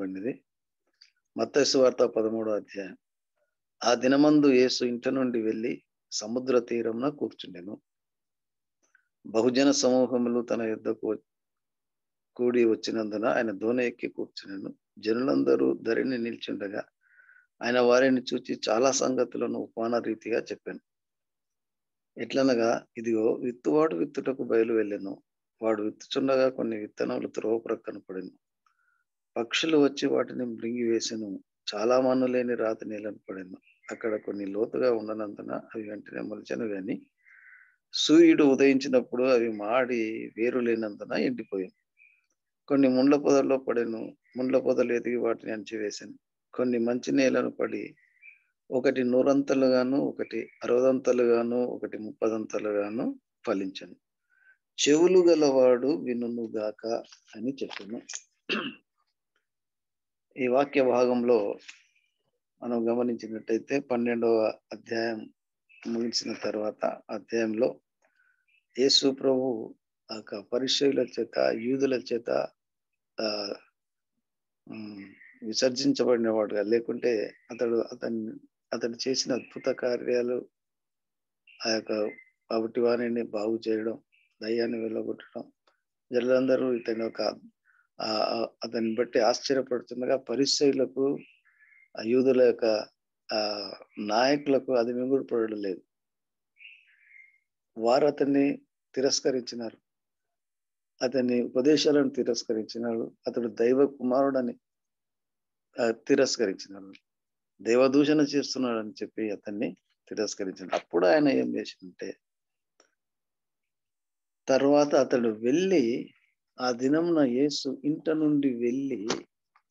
రాయబడినది. మత్తయి సువార్త 13వ అధ్యాయం. ఆ దినమందు యేసు ఇంటి నుండి వెళ్ళి సముద్ర తీరమున కూర్చుండెను. బహుజన సమూహములు తన యొద్దకు కూడి వచ్చినందున ఆయన దోణి ఎక్కి కూర్చునెను. జనులందరూ ధరిని నిల్చుండగా ఆయన వారిని చూచి చాలా సంగతులను ఉపమాన రీతిగా చెప్పాను. ఎట్లనగా, ఇదిగో విత్తువాడు విత్తుటకు బయలు వెళ్ళెను. వాడు విత్తుచుండగా కొన్ని విత్తనములు త్రోవ ప్రక్కన పడెను. పక్షులు వచ్చి వాటిని మృంగివేసెను. చాలా మన్ను లేని రాతి నేలను పడెను. అక్కడ కొన్ని లోతుగా ఉండనందున అవి వెంటనే మొలిచెను గాని సూర్యుడు ఉదయించినప్పుడు అవి మాడి వేరు లేనందున ఎండిపోయాను. కొన్ని ముండ్ల పొదల్లో పడెను. ముండ్ల పొదలు ఎదిగి వాటిని అణచివేశాను. కొన్ని మంచి నేలను పడి ఒకటి 100 ఒకటి 60 ఒకటి 30 ఫలించను. చెవులు గలవాడు వినును గాక అని చెప్పాను. ఈ వాక్య భాగంలో మనం గమనించినట్టయితే 12వ అధ్యాయం ముగిసిన తర్వాత అధ్యాయంలో యేసు ప్రభు పరిసయ్యుల చేత యూదుల చేత విసర్జించబడినవాడుగా, లేకుంటే అతడు చేసిన అద్భుత కార్యాలు కాబట్టి వారిని బాగు చేయడం, దయ్యాన్ని వెళ్ళగొట్టడం, జనులందరూ అతన్ని బట్టి ఆశ్చర్యపడుతుండగా పరిసయ్యులకు యూదుల యొక్క నాయకులకు అది మింగుడు లేదు. వారు అతన్ని తిరస్కరించినారు, అతని ఉపదేశాలను తిరస్కరించినారు, అతడు దైవ కుమారుడని తిరస్కరించినారు, దైవదూషణ చేస్తున్నాడని చెప్పి అతన్ని తిరస్కరించాడు. అప్పుడు ఆయన ఏం చేసిందంటే, తర్వాత అతడు వెళ్ళి ఆ దినమున యేసు ఇంట నుండి వెళ్ళి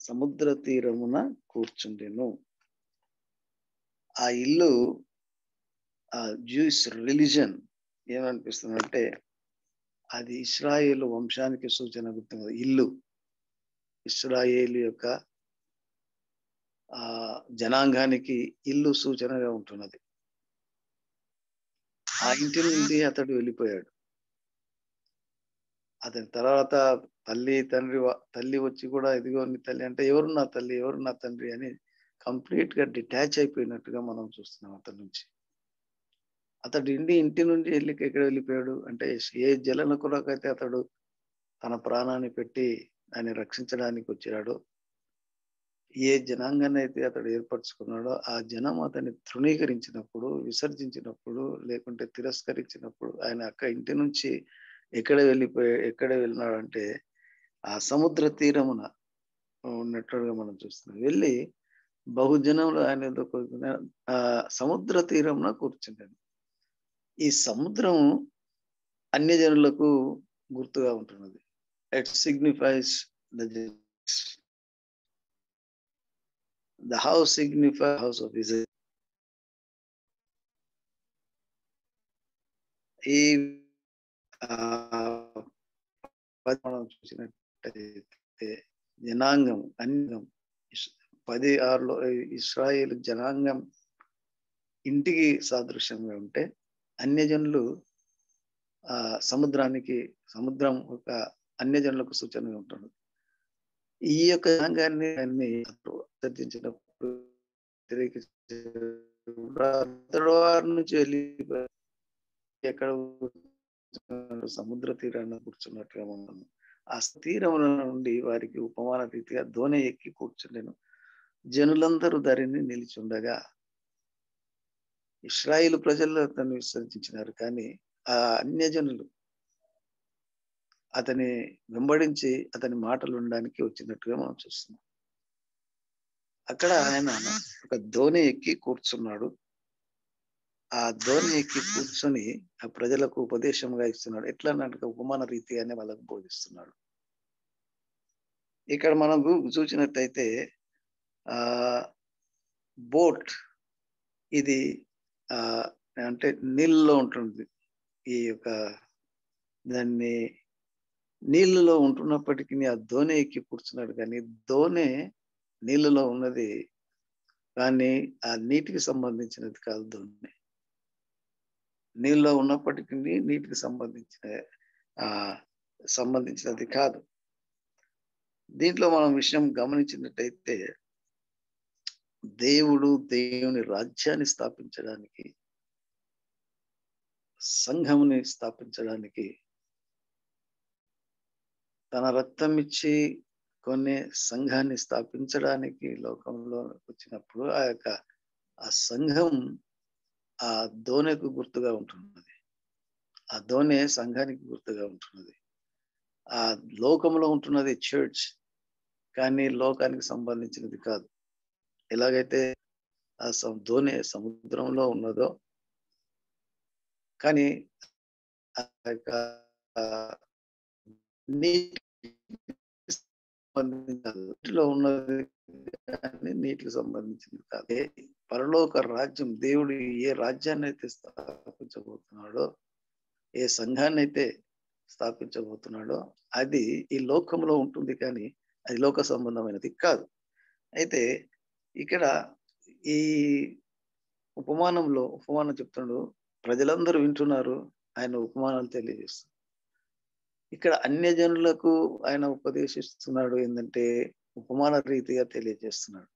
సముద్ర తీరమున కూర్చుండెను. ఆ ఇల్లు ఆ జ్యూస్ రిలీజన్ ఏమనిపిస్తుందంటే అది ఇశ్రాయేలు వంశానికి సూచన గుర్తుంది. ఇల్లు ఇశ్రాయేలు యొక్క జనాంగానికి ఇల్లు సూచనగా ఉంటున్నది. ఆ ఇంటి నుండి అతడు వెళ్ళిపోయాడు. అతని తర్వాత తల్లి వచ్చి కూడా, ఇదిగో నీ తల్లి అంటే, ఎవరు నా తల్లి, ఎవరు నా తండ్రి అని కంప్లీట్ గా డిటాచ్ అయిపోయినట్టుగా మనం చూస్తున్నాం. అతని నుంచి అతడు ఇంటి నుండి ఎక్కడ వెళ్ళిపోయాడు అంటే, ఏ జలన కొరకైతే అతడు తన ప్రాణాన్ని పెట్టి దాన్ని రక్షించడానికి వచ్చాడు, ఏ జనాంగాన్ని అయితే అతడు ఏర్పరచుకున్నాడో ఆ జనం అతన్ని తృణీకరించినప్పుడు, విసర్జించినప్పుడు, లేకుంటే తిరస్కరించినప్పుడు ఆయన ఇంటి నుంచి ఎక్కడ వెళ్ళినాడంటే ఆ సముద్ర తీరమున ఉన్నట్టుగా మనం చూస్తున్నాం. వెళ్ళి బహుజనములు ఆయన ఆ సముద్ర తీరమున కూర్చుంటాడు. ఈ సముద్రం అన్య జనులకు గుర్తుగా ఉంటున్నది. It signifies the house signifies house of Israel. ఈ మనం చూసినట్టయితే జనాంగం అన్యం 16లో ఇశ్రాయేలు జనాంగం ఇంటికి సాదృశ్యంగా ఉంటే, అన్యజనులు సముద్రం ఒక అన్యజనులకు సూచనగా ఉంటుంది. ఈ యొక్క జనాంగాన్ని విసర్జించినప్పుడు వారి నుంచి వెళ్ళి ఎక్కడ సముద్ర తీరాన్ని కూర్చున్నట్టుగా ఉన్నాము. ఆ తీరముల నుండి వారికి ఉపమాన రీతిగా దోణి ఎక్కి కూర్చుండెను. జనులందరూ ధరిని నిలిచుండగా, ఇశ్రాయేలు ప్రజలు అతన్ని విసర్జించినారు, కానీ ఆ అన్యజనులు అతని వెంబడించి అతని మాటలు ఉండడానికి వచ్చినట్టుగా మనం చూస్తున్నాం. అక్కడ ఆయన ఒక దోణి ఎక్కి కూర్చున్నాడు. ఆ దోణి ఎక్కి కూర్చొని ఆ ప్రజలకు ఉపదేశంగా ఇస్తున్నాడు. ఎట్లా అంటే ఉపమాన రీతిగానే వాళ్ళకు బోధిస్తున్నాడు. ఇక్కడ మనం చూసినట్టయితే బోట్ ఇది అంటే నీళ్ళలో ఉంటుంది. ఈ యొక్క దాన్ని నీళ్ళలో ఉంటున్నప్పటికీ ఆ దోణి ఎక్కి కూర్చున్నాడు, కానీ దోణి నీళ్ళలో ఉన్నది, కానీ ఆ నీటికి సంబంధించినది కాదు. దోణి నీళ్ళలో ఉన్నప్పటికీ నీటికి సంబంధించినది కాదు. దీంట్లో మనం విషయం గమనించినట్టయితే దేవుని రాజ్యాన్ని స్థాపించడానికి, సంఘముని స్థాపించడానికి తన రక్తం ఇచ్చి కొన్ని సంఘాన్ని స్థాపించడానికి లోకంలో వచ్చినప్పుడు ఆ సంఘం ఆ దోణెకు గుర్తుగా ఉంటున్నది. ఆ దోణె సంఘానికి గుర్తుగా ఉంటున్నది. ఆ లోకంలో ఉంటున్నది చర్చ్, కానీ లోకానికి సంబంధించినది కాదు. ఎలాగైతే ఆ దోణె సముద్రంలో ఉన్నదో, కానీ ఆ యొక్క నీటికి సంబంధించినది నీటిలో ఉన్నది, కానీ నీటికి సంబంధించింది కాదు. పరలోక రాజ్యం, దేవుడు ఏ రాజ్యాన్ని అయితే స్థాపించబోతున్నాడో, ఏ సంఘాన్ని అయితే స్థాపించబోతున్నాడో అది ఈ లోకంలో ఉంటుంది, కానీ అది లోక సంబంధమైనది కాదు. అయితే ఇక్కడ ఈ ఉపమానం చెప్తున్నాడు. ప్రజలందరూ వింటున్నారు, ఆయన ఉపమానాలు తెలియజేస్తున్నారు. ఇక్కడ అన్యజనులకు ఆయన ఉపదేశిస్తున్నాడు ఏంటంటే ఉపమాన రీతిగా తెలియజేస్తున్నాడు.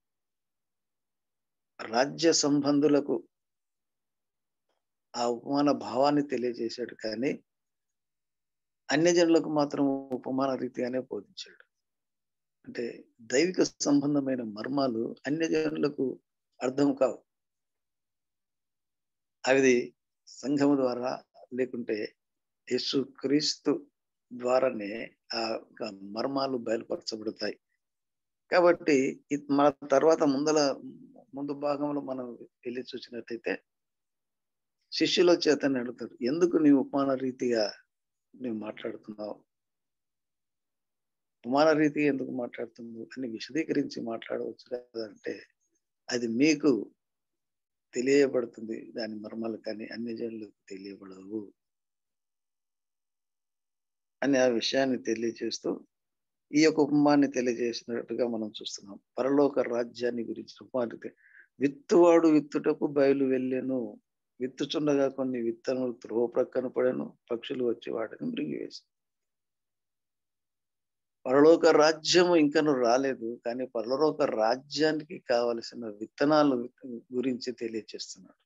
రాజ్య సంబంధులకు ఆ ఉపమాన భావాన్ని తెలియజేశాడు, కానీ అన్యజనులకు మాత్రం ఉపమాన రీతిగానే బోధించాడు. అంటే దైవిక సంబంధమైన మర్మాలు అన్యజనులకు అర్థం కావు. అవి సంఘము ద్వారా లేకుంటే యేసు క్రీస్తు ద్వారానే ఆ మర్మాలు బయలుపరచబడతాయి. కాబట్టి మన తర్వాత ముందు భాగంలో మనం వెళ్ళి చూసినట్టయితే శిష్యుల చేతని అడుగుతారు, ఎందుకు నీవు ఉపమాన రీతిగా నువ్వు మాట్లాడుతున్నావు, ఉపమాన రీతిగా ఎందుకు మాట్లాడుతున్నావు అని విశదీకరించి మాట్లాడవచ్చు కదంటే, అది మీకు తెలియబడుతుంది, దాని మర్మాలు, కానీ అన్ని జనులకు తెలియబడవు అని ఆ విషయాన్ని తెలియజేస్తూ ఈ యొక్క ఉపమాన్ని తెలియజేసినట్టుగా మనం చూస్తున్నాం. పరలోక రాజ్యాన్ని గురించి ఉపమాన, విత్తువాడు విత్తుటకు బయలు వెళ్ళెను, విత్తుచుండగా కొన్ని విత్తనములు త్రోవ ప్రక్కన పడెను, పక్షులు వచ్చి వాటిని మృంగివేసి. పరలోక రాజ్యము ఇంకను రాలేదు, కానీ పరలోక రాజ్యానికి కావలసిన విత్తనాలు గురించి తెలియజేస్తున్నాడు.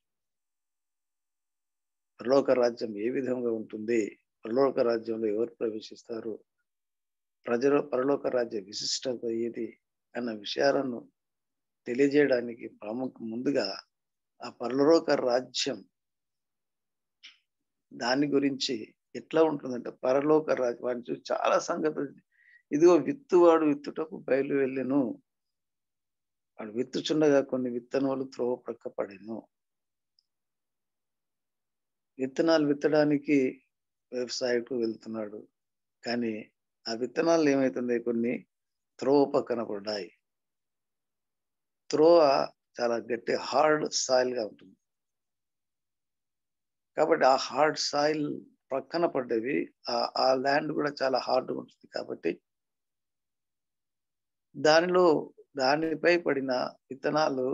పరలోక రాజ్యం ఏ విధంగా ఉంటుంది, పరలోక రాజ్యంలో ఎవరు ప్రవేశిస్తారు, పరలోక రాజ్య విశిష్టత ఏది అన్న విషయాలను తెలియజేయడానికి ముందుగా ఆ పరలోక రాజ్యం దాని గురించి ఎట్లా ఉంటుందంటే, పరలోక రాజ్యం వాడిని చూసి చాలా సంగతులు, ఇదిగో విత్తువాడు విత్తుటకు బయలు వెళ్ళెను, వాడు విత్తుచుండగా కొన్ని విత్తనాలు త్రోవ ప్రక్క పడెను. విత్తనాలు విత్తడానికి వ్యవసాయకు వెళ్తున్నాడు, కానీ ఆ విత్తనాలు ఏమైతుంది, కొన్ని త్రోవ పక్కన పడ్డాయి. త్రోవ చాలా గట్టి హార్డ్ సాయిల్ గా ఉంటుంది, కాబట్టి ఆ హార్డ్ సాయిల్ పక్కన పడ్డవి, ఆ ల్యాండ్ కూడా చాలా హార్డ్ ఉంటుంది, కాబట్టి దానిపై పడిన విత్తనాలు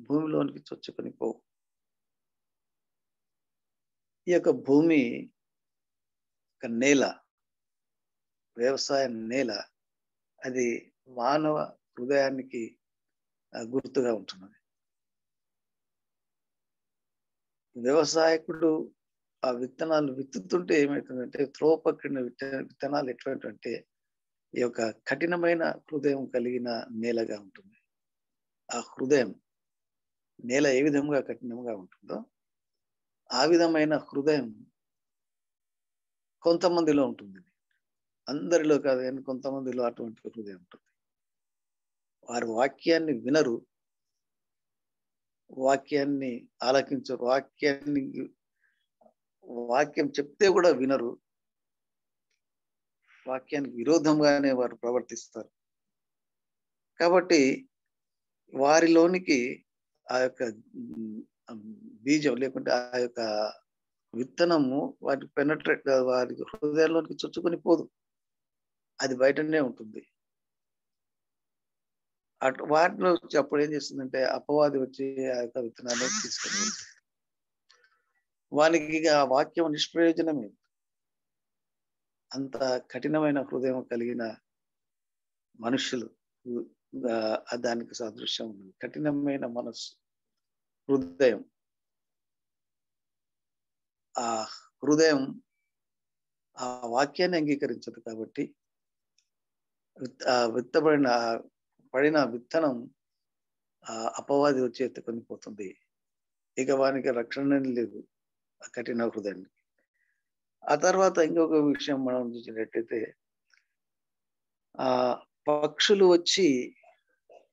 భూమిలోనికి చొచ్చుకొని పోవు. ఈ యొక్క భూమి నేల, వ్యవసాయ నేల, అది మానవ హృదయానికి గుర్తుగా ఉంటున్నది. వ్యవసాయకుడు ఆ విత్తనాలు విత్తుతుంటే ఏమవుతుందంటే, త్రోవ పక్కన విత్తనాలు ఎటువంటివంటే ఈ యొక్క కఠినమైన హృదయం కలిగిన నేలగా ఉంటుంది. ఆ హృదయం నేల ఏ విధంగా కఠినంగా ఉంటుందో ఆ విధమైన హృదయం కొంతమందిలో ఉంటుంది, అందరిలో కాదు కానీ కొంతమందిలో అటువంటి హృదయం ఉంటుంది. వారు వాక్యాన్ని వినరు, వాక్యాన్ని ఆలకించరు, వాక్యం చెప్తే కూడా వినరు, వాక్యానికి విరోధంగానే వారు ప్రవర్తిస్తారు. కాబట్టి వారిలోనికి ఆ యొక్క బీజం లేకుంటే ఆ యొక్క విత్తనము వాటి పెనట్రేట్, వారి హృదయాల్లోనికి చొచ్చుకొని పోదు, అది బయటనే ఉంటుంది. వాటిలో అప్పుడు ఏం చేస్తుందంటే అపవాది వచ్చి ఆ యొక్క విత్తనాన్ని తీసుకొని వెళ్తుంది. వానికి ఆ వాక్యం నిష్ప్రయోజనమే. అంత కఠినమైన హృదయం కలిగిన మనుషులు దానికి సాదృశ్యం ఉంది. కఠినమైన మనస్సు, హృదయం. ఆ హృదయం ఆ వాక్యాన్ని అంగీకరించదు కాబట్టి విత్తబడిన పడిన విత్తనం అపవాది వచ్చి ఎత్తుకొని పోతుంది. ఇక వానికి రక్షణ లేదు ఆ కఠిన హృదయాన్ని. ఆ తర్వాత ఇంకొక విషయం మనం చూసినట్టయితే ఆ పక్షులు వచ్చి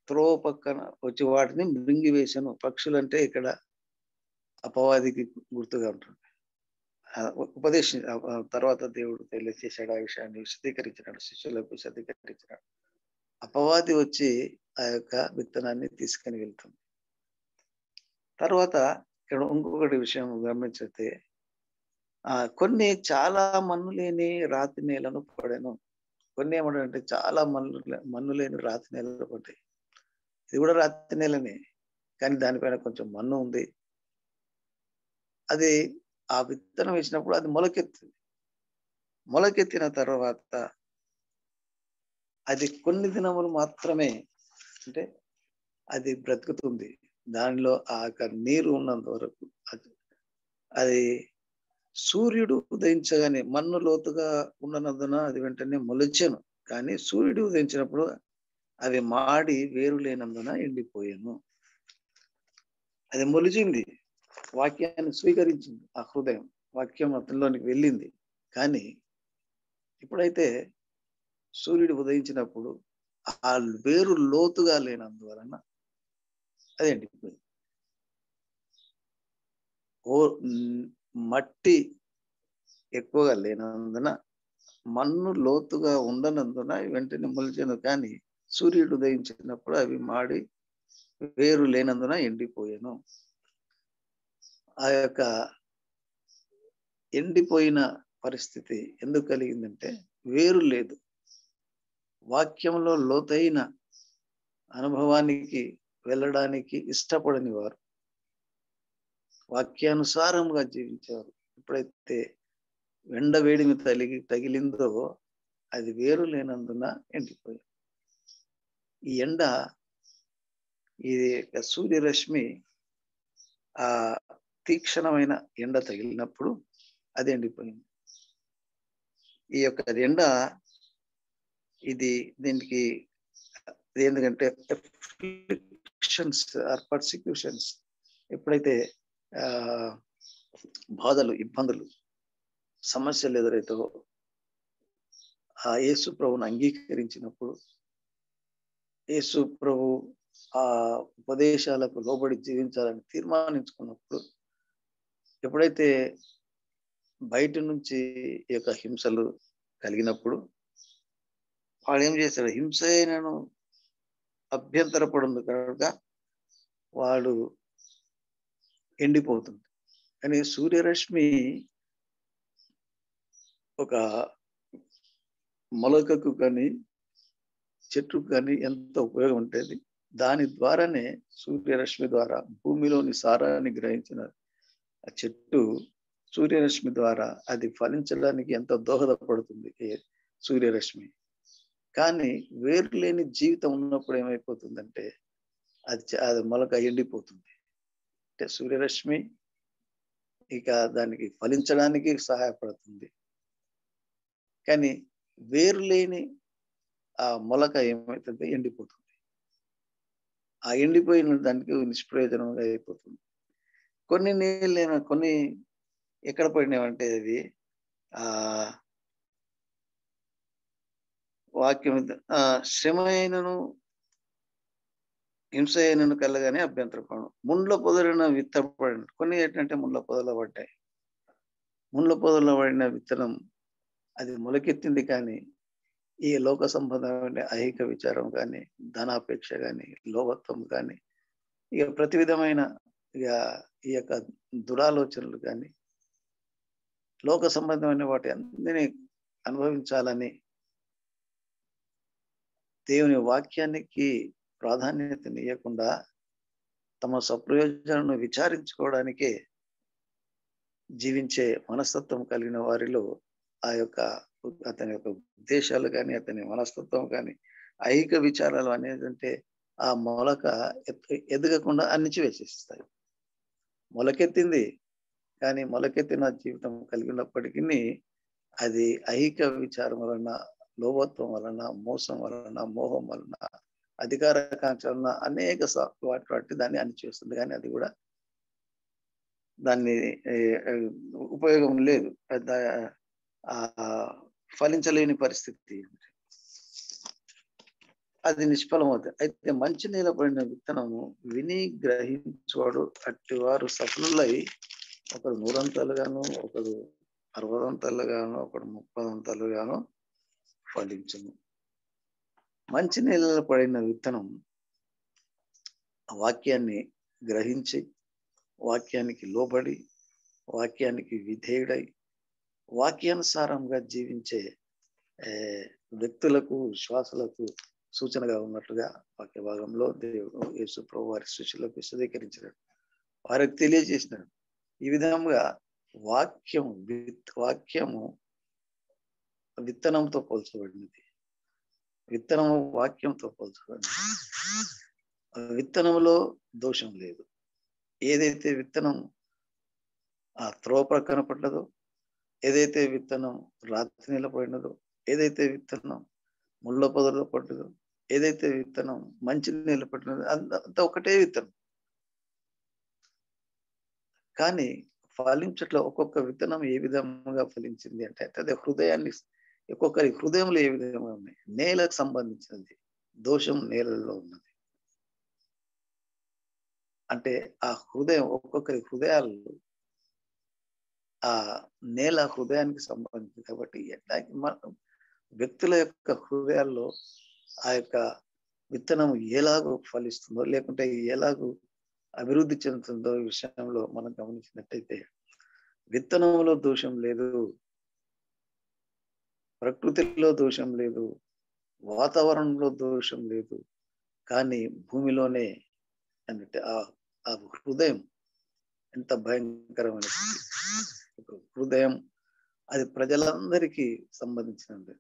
త్రోవ పక్కన వచ్చి వాటిని మృంగివేశాను. పక్షులు అంటే ఇక్కడ అపవాదికి గుర్తుగా ఉంటుంది. ఉపదేశం తర్వాత దేవుడు తెలియజేశాడు, ఆ విషయాన్ని విశదీకరించినాడు, శిష్యులకు విశదీకరించినాడు. అపవాది వచ్చి ఆ యొక్క విత్తనాన్ని తీసుకొని వెళ్తుంది. తర్వాత ఇక్కడ ఇంకొకటి విషయం గమనించితే కొన్ని చాలా మన్ను లేని రాతి నేలను పడాను. కొన్ని ఏమంటే చాలా మన్ను లేని రాతి నేలలు పడ్డాయి. ఇది కూడా రాతి నేలనే, కానీ దానిపైన కొంచెం మన్ను ఉంది. అది ఆ విత్తనం వేసినప్పుడు అది మొలకెత్తింది. మొలకెత్తిన తర్వాత అది కొన్ని దినములు మాత్రమే, అంటే అది బ్రతుకుతుంది. దానిలో ఆ నీరు ఉన్నంత వరకు అది సూర్యుడు ఉదయించగానే, మన్ను లోతుగా ఉన్ననందున అది వెంటనే మొలిచెను. కానీ సూర్యుడు ఉదయించినప్పుడు అవి మాడి వేరు లేనందున ఎండిపోయాను. అది మొలిచింది, వాక్యాన్ని స్వీకరించింది. ఆ హృదయం వాక్యం అతనిలోనికి వెళ్ళింది. కానీ ఇప్పుడైతే సూర్యుడు ఉదయించినప్పుడు ఆ వేరు లోతుగా లేనందువలన అది ఎండిపోయింది. మట్టి ఎక్కువగా లేనందున, మన్ను లోతుగా ఉండనందున వెంటనే మొలిచెను. కానీ సూర్యుడు ఉదయించినప్పుడు అవి మాడి వేరు లేనందున ఎండిపోయాను. ఆ యొక్క ఎండిపోయిన పరిస్థితి ఎందుకు కలిగిందంటే వేరు లేదు. వాక్యంలో లోతైన అనుభవానికి వెళ్ళడానికి ఇష్టపడని వారు, వాక్యానుసారంగా జీవించేవారు ఎప్పుడైతే ఎండ వేడిమి తగిలిందో అది వేరు లేనందున ఎండిపోయింది. ఈ ఎండ, ఇది సూర్యరశ్మి ఆ తీక్షణమైన ఎండ తగిలినప్పుడు అది ఎండిపోయింది. ఈ యొక్క ఎండ ఇది దీనికి ఎందుకంటే పర్సిక్యూషన్స్, ఎప్పుడైతే బాధలు, ఇబ్బందులు, సమస్యలు ఎదురైతే ఆ యేసు ప్రభువును అంగీకరించినప్పుడు, యేసు ప్రభు ఆ ఉపదేశాలకు లోబడి జీవించాలని తీర్మానించుకున్నప్పుడు, ఎప్పుడైతే బయట నుంచి ఈ యొక్క హింసలు కలిగినప్పుడు వాడు ఏం చేశాడు, హింసైనను అభ్యంతరపడుంది కనుక వాడు ఎండిపోతుంది. కానీ సూర్యరశ్మి ఒక మొలకకు కానీ చెట్టుకు కానీ ఎంత ఉపయోగం ఉంటుంది. దాని ద్వారానే, సూర్యరశ్మి ద్వారా భూమిలోని సారాన్ని గ్రహించిన ఆ చెట్టు సూర్యరశ్మి ద్వారా అది ఫలించడానికి ఎంతో దోహదపడుతుంది సూర్యరశ్మి. కానీ వేరు లేని జీవితం ఉన్నప్పుడు ఏమైపోతుందంటే అది మొలక ఎండిపోతుంది. అంటే సూర్యరశ్మి ఇక దానికి ఫలించడానికి సహాయపడుతుంది, కానీ వేరు లేని ఆ మొలక ఏమవుతుంది, ఎండిపోతుంది. ఆ ఎండిపోయిన దానికి నిష్ప్రయోజనంగా అయిపోతుంది. కొన్ని నీళ్ళు కొన్ని ఎక్కడ పడినామంటే అది వాక్యం శ్రమ అయినను హింస అయినను కలగానే అభ్యంతరపడను. ముండ్ల పొదలిన విత్తపడిన కొన్ని ఏంటంటే ముండ్ల పొదలో పడ్డాయి. ముండ్ల పొదలో పడిన విత్తనం అది మొలకెత్తింది, కానీ ఈ లోక సంబంధమైన ఐహిక విచారం కానీ, ధనాపేక్ష కానీ, లోభత్వం కానీ, ఇక ప్రతి విధమైన ఇక ఈ యొక్క దురాలోచనలు కానీ, లోక సంబంధమైన వాటి అన్నిటినీ అనుభవించాలని దేవుని వాక్యానికి ప్రాధాన్యతనియకుండా తమ స్వప్రయోజనాలను విచారించుకోవడానికే జీవించే మనస్తత్వం కలిగిన వారిలో ఆ యొక్క అతని యొక్క ఉద్దేశాలు కానీ, అతని మనస్తత్వం కానీ, ఐహిక విచారాలు అనేది అంటే ఆ మొలక ఎదగకుండా అణిచివేసేస్తాయి. మొలకెత్తింది, కానీ మొలకెత్తిన జీవితం కలిగి ఉన్నప్పటికీ అది ఐహిక విచారం వలన, లోభత్వం వలన, మోసం వలన, మోహం వలన, అధికార కాంక్ష వలన అనేక వాటి దాన్ని అణిచివేస్తుంది. కానీ అది కూడా దాన్ని ఏ, ఏ, ఉపయోగం లేదు. ఆ ఫలించలేని పరిస్థితి. అది నిష్ఫలమవుతుంది. అయితే మంచి నేల పడిన విత్తనము విని గ్రహించువాడు అట్టివారు సఫలులై, ఒకడు 100 అంతలుగాను, ఒకడు 60 అంతలుగాను, ఒకడు 30 అంతలుగాను ఫలించును. మంచి నేలలో పడిన విత్తనం వాక్యాన్ని గ్రహించి, వాక్యానికి లోబడి, వాక్యానికి విధేయుడై, వాక్యానుసారంగా జీవించే వ్యక్తులకు, విశ్వాసులకు సూచనగా ఉన్నట్లుగా వాక్య భాగంలో దేవుడు యేసు ప్రభు వారి శిష్యులకు విశదీకరించినాడు, వారికి తెలియజేసినాడు. ఈ విధంగా వాక్యము విత్తనంతో పోల్చబడినది. విత్తనము వాక్యంతో పోల్చబడినది. విత్తనంలో దోషం లేదు. ఏదైతే విత్తనం ఆ త్రోవ ప్రక్కన పడ్డదో, ఏదైతే విత్తనం రాత్రి నిలబడినదో, ఏదైతే విత్తనం ముళ్ళ పొదలో పడ్డదో, ఏదైతే విత్తనం మంచి నీళ్ళు పట్టినదో అంత ఒకటే విత్తనం. కానీ ఫలించట్లో ఒక్కొక్క విత్తనం ఏ విధంగా ఫలించింది అంటే అదే హృదయాన్ని, ఒక్కొక్కరి హృదయంలో ఏ విధంగా ఉన్నాయి. నేలకు సంబంధించినది దోషం నేలలో ఉన్నది. అంటే ఆ హృదయం, ఒక్కొక్కరి హృదయాలు ఆ నేల హృదయానికి సంబంధించింది. కాబట్టి వ్యక్తుల యొక్క హృదయాల్లో ఆ యొక్క విత్తనం ఎలాగో ఫలిస్తుందో, లేకుంటే ఎలాగో అభివృద్ధి చెందుతుందో ఈ విషయంలో మనం గమనించినట్టయితే, విత్తనంలో దోషం లేదు, ప్రకృతిలో దోషం లేదు, వాతావరణంలో దోషం లేదు. కానీ భూమిలోనే అంటే ఆ హృదయం ఎంత భయంకరమైన హృదయం, అది ప్రజలందరికీ సంబంధించినది.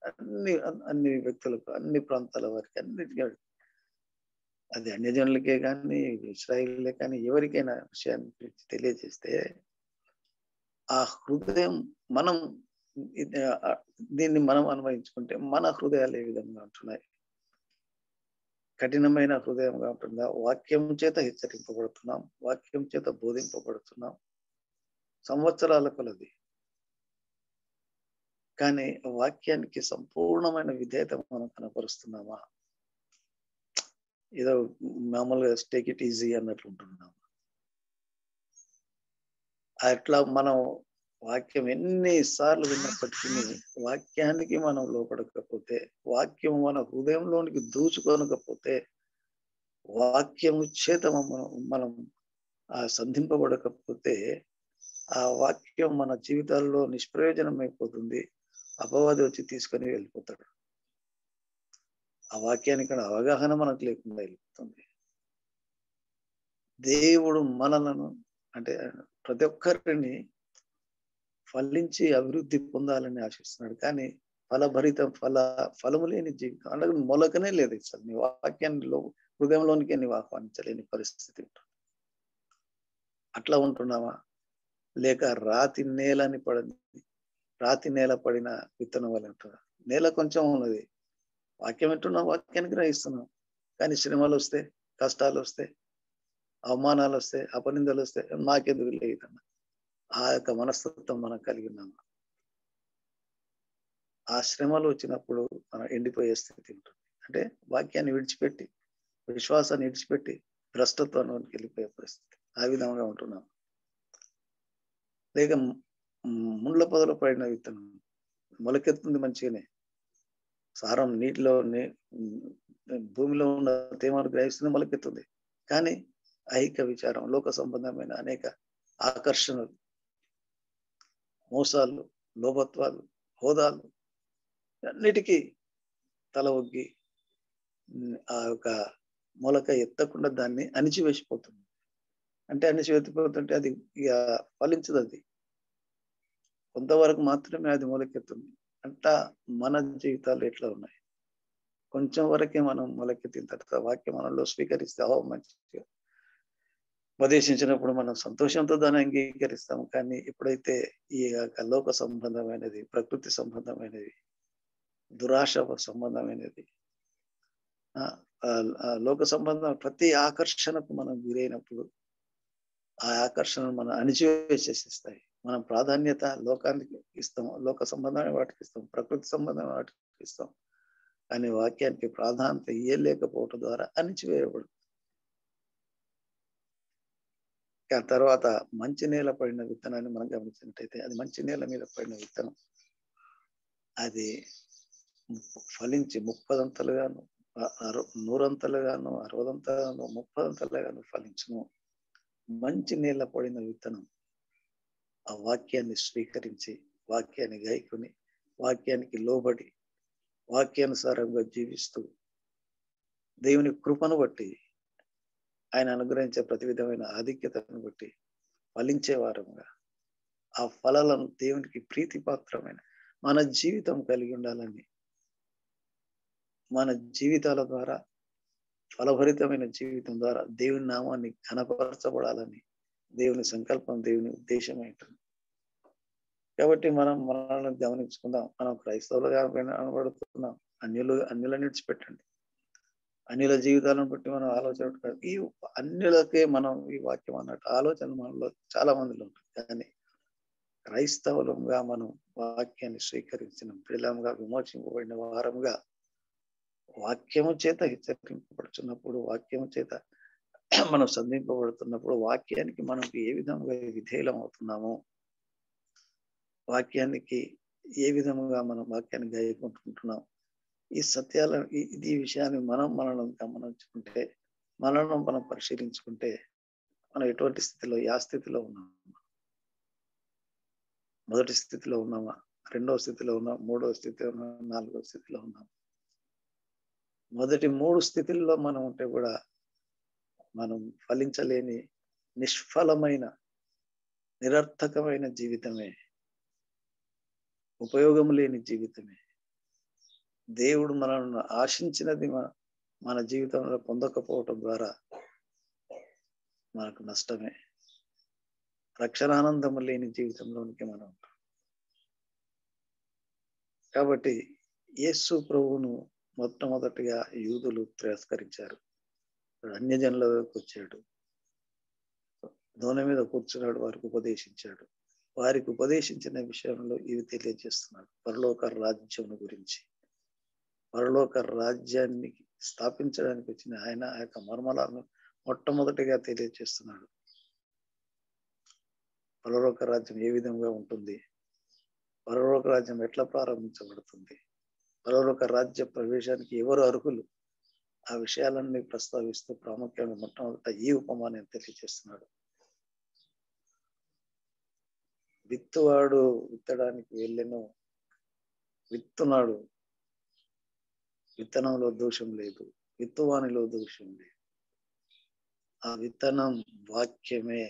అన్ని వ్యక్తులకు, అన్ని ప్రాంతాల వారికి, అన్నిటికీ అది అన్యజనులకే కానీ, ఇశ్రాయేలులే కానీ, ఎవరికైనా విషయాన్ని గురించి తెలియజేస్తే ఆ హృదయం మనం దీన్ని మనం అన్వయించుకుంటే మన హృదయాలు ఏ విధంగా ఉంటున్నాయి? కఠినమైన హృదయంగా ఉంటుందా? వాక్యం చేత హెచ్చరింపబడుతున్నాం, వాక్యం చేత బోధింపబడుతున్నాం సంవత్సరాల కొలది, కానీ వాక్యానికి సంపూర్ణమైన విధేయత మనం కనపరుస్తున్నామా? ఏదో మామూలుగా టేక్ ఇట్ ఈజీ అన్నట్లు ఉంటున్నాం. అట్లా మనం వాక్యం ఎన్నిసార్లు విన్నప్పటికీ వాక్యానికి మనం లోపడకపోతే, వాక్యం మన హృదయంలోనికి దూచుకొనకపోతే, వాక్యము చేత మనం సంధింపబడకపోతే, ఆ వాక్యం మన జీవితాల్లో నిష్ప్రయోజనం అయిపోతుంది. అపవాది వచ్చి తీసుకొని వెళ్ళిపోతాడు. ఆ వాక్యానికి అవగాహన మనకు లేకుండా వెళ్ళిపోతుంది. దేవుడు మనలను అంటే ప్రతి ఒక్కరిని ఫలించి అభివృద్ధి పొందాలని ఆశిస్తున్నాడు. కానీ ఫలము లేని జీవితం అంటే మొలకనే లేదు. అసలు నీ వాక్యాన్ని హృదయంలోనికి నీవు ఆహ్వానించలేని పరిస్థితి ఉంటుంది. అట్లా ఉంటున్నావా? లేక రాతి నేల పడిన విత్తనం వల్ల ఉంటుందా? నేల కొంచెం ఉన్నది, వాక్యం వింటున్నాం, వాక్యాన్ని గ్రహిస్తున్నాం, కానీ శ్రమలు వస్తే, కష్టాలు వస్తే, అవమానాలు వస్తే, అపనిందలు వస్తే నాకెందుకు లేదన్న ఆ యొక్క మనస్తత్వం మనం కలిగి ఉన్నాము. ఆ శ్రమలు వచ్చినప్పుడు మనం ఎండిపోయే స్థితి ఉంటుంది. అంటే వాక్యాన్ని విడిచిపెట్టి, విశ్వాసాన్ని విడిచిపెట్టి భ్రష్టత్వానికి వెళ్ళిపోయే పరిస్థితి. ఆ విధంగా ఉంటున్నాం. లేక ముళ్ళ పొదలో పడిన విత్తనం మొలకెత్తుంది మంచిగానే, సారం నీటిలో భూమిలో ఉన్న తేమను గ్రహిస్తుంది, మొలకెత్తుంది. కానీ ఐహిక విచారం, లోక సంబంధమైన అనేక ఆకర్షణలు, మోసాలు, లోభత్వాలు, హోదాలు అన్నిటికీ తల ఒగ్గి ఆ యొక్క మొలక ఎత్తకుండా దాన్ని అణిచివేసిపోతుంది. అంటే అణిచివేసిపోతుంటే అది ఇక ఫలించదు. అది కొంతవరకు మాత్రమే అది మొలకెత్తుంది. అంటా మన జీవితాలు ఎట్లా ఉన్నాయి? కొంచెం వరకే మనం మొలకెత్తిన తర్వాత వాక్యం మనలో స్వీకరిస్తే మంచిగా ఉపదేశించినప్పుడు మనం సంతోషంతో దాన్ని అంగీకరిస్తాం. కానీ ఎప్పుడైతే ఈ యొక్క లోక సంబంధమైనది, ప్రకృతి సంబంధమైనది, దురాశ సంబంధమైనది, లోక సంబంధం ప్రతి ఆకర్షణకు మనం గురైనప్పుడు ఆ ఆకర్షణను మనం అణిచివేసేస్తాయి. మనం ప్రాధాన్యత లోకానికి ఇస్తాం, లోక సంబంధమైన వాటికి ఇస్తాం, ప్రకృతి సంబంధమైన వాటికి ఇస్తాం. కానీ వాక్యానికి ప్రాధాన్యత ఇయ్యలేకపోవటం ద్వారా అణిచివేయబడు. ఆ తర్వాత మంచి నేల పడిన విత్తనాన్ని మనం గమనించినట్టయితే అది మంచి నేల మీద పడిన విత్తనం అది ఫలించి 30ంతలుగాను, 100ంతలుగాను, 60ంతలుగాను, 30ంతలుగాను ఫలించును. మంచి నేల పడిన విత్తనం ఆ వాక్యాన్ని స్వీకరించి, వాక్యాన్ని గైకొని, వాక్యానికి లోబడి, వాక్యానుసారంగా జీవిస్తూ, దేవుని కృపను బట్టి, ఆయన అనుగ్రహించే ప్రతి విధమైన ఆధిక్యతను బట్టి ఫలించే వారంగా, ఆ ఫలాలను దేవునికి ప్రీతిపాత్రమైన మన జీవితం కలిగి ఉండాలని, మన జీవితాల ద్వారా, ఫలభరితమైన జీవితం ద్వారా దేవుని నామాన్ని ఘనపరచబడాలని దేవుని సంకల్పం, దేవుని ఉద్దేశం ఏంటంటే, కాబట్టి మనం మనల్ని గమనించుకుందాం. మనం క్రైస్తవులుగా కనబడుతున్నాం. అన్యులను విడిచిపెట్టండి. అన్యుల జీవితాలను బట్టి మనం ఆలోచన, ఈ అన్యులకే మనం ఈ వాక్యం అన్నట్టు ఆలోచన మనలో చాలా మందిలో ఉంటుంది. కానీ క్రైస్తవులంగా మనం వాక్యాన్ని స్వీకరించిన పిల్లలంగా, విమోచింపబడిన వారంగా, వాక్యము చేత హెచ్చరింపబడుతున్నప్పుడు, వాక్యము చేత మనం సంధింపబడుతున్నప్పుడు, వాక్యానికి మనం ఏ విధంగా విధేయులం అవుతున్నామో, వాక్యానికి ఏ విధముగా మనం వాక్యాన్ని గాయకుంటున్నాం, ఈ సత్యాల ఈ విషయాన్ని మనల్ని గమనించుకుంటే, మనల్ని మనం పరిశీలించుకుంటే, మనం ఎటువంటి స్థితిలో, యా స్థితిలో ఉన్నాం? మొదటి స్థితిలో ఉన్నామా? రెండవ స్థితిలో ఉన్నాం? మూడవ స్థితిలో ఉన్నాం? నాలుగవ స్థితిలో ఉన్నాం? మొదటి 3 స్థితిల్లో మనం ఉంటే కూడా మనం ఫలించలేని, నిష్ఫలమైన, నిరర్థకమైన జీవితమే, ఉపయోగం లేని జీవితమే. దేవుడు మనల్ని ఆశించినది మన జీవితంలో పొందకపోవటం ద్వారా మనకు నష్టమే. రక్షణానందము లేని జీవితంలోనికి మనం ఉంటాం. కాబట్టి యేసు ప్రభువును మొట్టమొదటిగా యూదులు తిరస్కరించారు. అన్యజనులకు వచ్చాడు, దోణి మీద కూర్చున్నాడు, వారికి ఉపదేశించాడు. వారికి ఉపదేశించిన విషయంలో ఇవి తెలియజేస్తున్నాడు. పరలోక రాజ్యం గురించి, పరలోక రాజ్యాన్ని స్థాపించడానికి వచ్చిన ఆయన ఆ యొక్క మర్మలను మొట్టమొదటిగా తెలియజేస్తున్నాడు. పరలోక రాజ్యం ఏ విధంగా ఉంటుంది, పరలోక రాజ్యం ఎట్లా ప్రారంభించబడుతుంది, పరలోక రాజ్య ప్రవేశానికి ఎవరు అర్హులు, ఆ విషయాలన్నీ ప్రస్తావిస్తూ ప్రాముఖ్యంగా మొట్టమొదట ఈ ఉపమానం తెలియజేస్తున్నాడు. విత్తువాడు విత్తడానికి వెళ్ళెను, విత్తున్నాడు, విత్తనంలో దోషం లేదు, విత్తువానిలో దోషం లేదు. ఆ విత్తనం వాక్యమే,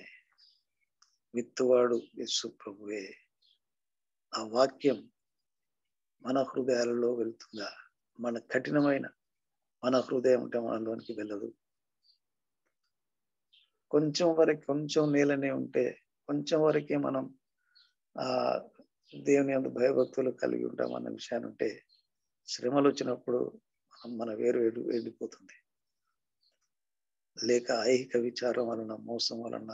విత్తువాడు యేసు ప్రభువే. ఆ వాక్యం మన హృదయాలలో వెళ్తుందా? మన కఠినమైన మన హృదయం ఉంటే మనలోనికి వెళ్ళదు. కొంచెం నేలనే ఉంటే, కొంచెం వరకే మనం దేవుని యందు భయభక్తులు కలిగి ఉంటాం అన్న విషయాన్ని ఉంటే, శ్రమలు వచ్చినప్పుడు మన వేరు వెళ్ళిపోతుంది. లేక ఐహిక విచారం వలన, మోసం వలన,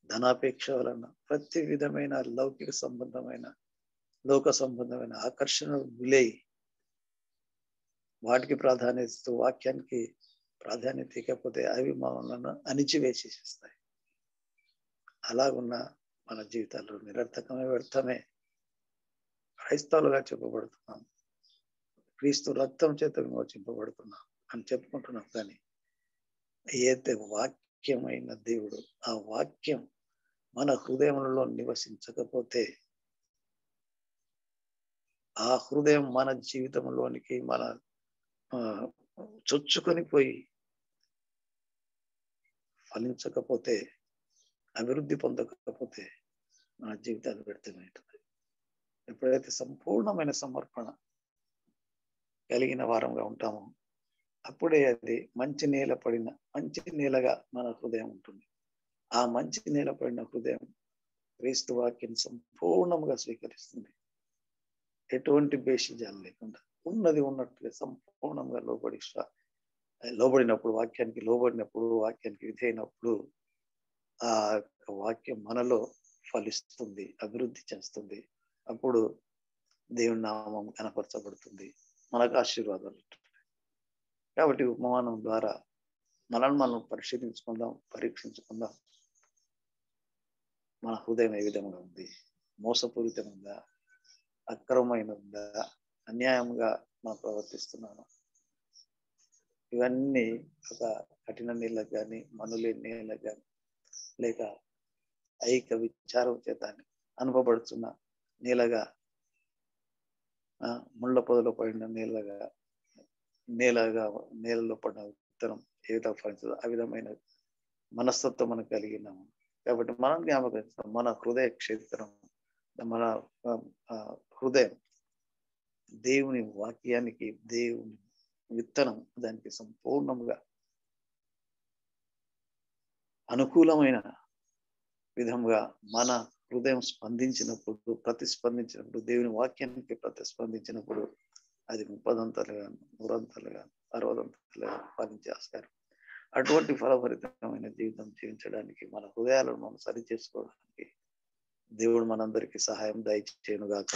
ధనాపేక్ష వలన, ప్రతి విధమైన లౌకిక సంబంధమైన, లోక సంబంధమైన ఆకర్షణ గులై వాటికి ప్రాధాన్యత ఇస్తూ వాక్యానికి ప్రాధాన్యత ఇకపోతే అవి మనల్ని అణిచివేసేస్తాయి. అలాగున్న మన జీవితాల్లో నిరర్థకమే, వ్యర్థమే. క్రైస్తవులుగా చెప్పబడుతున్నాం, క్రీస్తు రక్తం చేత విమోచింపబడుతున్నాం అని చెప్పుకుంటున్నాం. కానీ ఏదైతే వాక్యమైన దేవుడు, ఆ వాక్యం మన హృదయంలో నివసించకపోతే, ఆ హృదయం మన జీవితంలోనికి మన చొచ్చుకొని పోయి ఫలించకపోతే, అభివృద్ధి పొందకపోతే మన జీవితాలు వ్యర్థమవుతుంది. ఎప్పుడైతే సంపూర్ణమైన సమర్పణ, కలిగిన వారంగా ఉంటామో అప్పుడే అది మంచి నేల పడిన మంచి నేలగా మన హృదయం ఉంటుంది. ఆ మంచి నేల పడిన హృదయం క్రీస్తు వాక్యం సంపూర్ణంగా స్వీకరిస్తుంది. ఎటువంటి భేషజాలు లేకుండా ఉన్నది ఉన్నట్టుగా సంపూర్ణంగా లోబడినప్పుడు వాక్యానికి విధేయనప్పుడు ఆ యొక్క వాక్యం మనలో ఫలిస్తుంది, అభివృద్ధి చేస్తుంది. అప్పుడు దేవుని నామం కనపరచబడుతుంది, మనకు ఆశీర్వాదాలు ఉంటుంది. కాబట్టి ఉపమానం ద్వారా మనం పరీక్షించుకుందాం. మన హృదయం ఏ విధంగా ఉంది? మోసపూరితంగా, అక్రమమైనదా, అన్యాయంగా మనం ప్రవర్తిస్తున్నాను. ఇవన్నీ ఒక కఠిన నీళ్ళకు కానీ, మనులేని నీళ్ళకు కానీ, లేక ఐక విచారం చేత అనుభవపడుతున్న నీళ్ళగా, ముళ్ళ పొదలో పడిన నేలలో పడిన విత్తనం ఏ విధంగా ఫలించదో ఆ విధమైన మనస్తత్వం మనకు కలిగి ఉన్నాము. కాబట్టి మనం జ్ఞాపకం, మన హృదయ క్షేత్రం, మన హృదయం దేవుని వాక్యానికి, దేవుని విత్తనం దానికి సంపూర్ణంగా అనుకూలమైన విధంగా మన హృదయం ప్రతిస్పందించినప్పుడు దేవుని వాక్యానికి ప్రతిస్పందించినప్పుడు అది 30 100 60 ఫలించేస్తారు. అటువంటి ఫలభరితమైన జీవితం జీవించడానికి మన హృదయాలను మనం సరి చేసుకోవడానికి దేవుడు మనందరికీ సహాయం దయచేయునుగాక.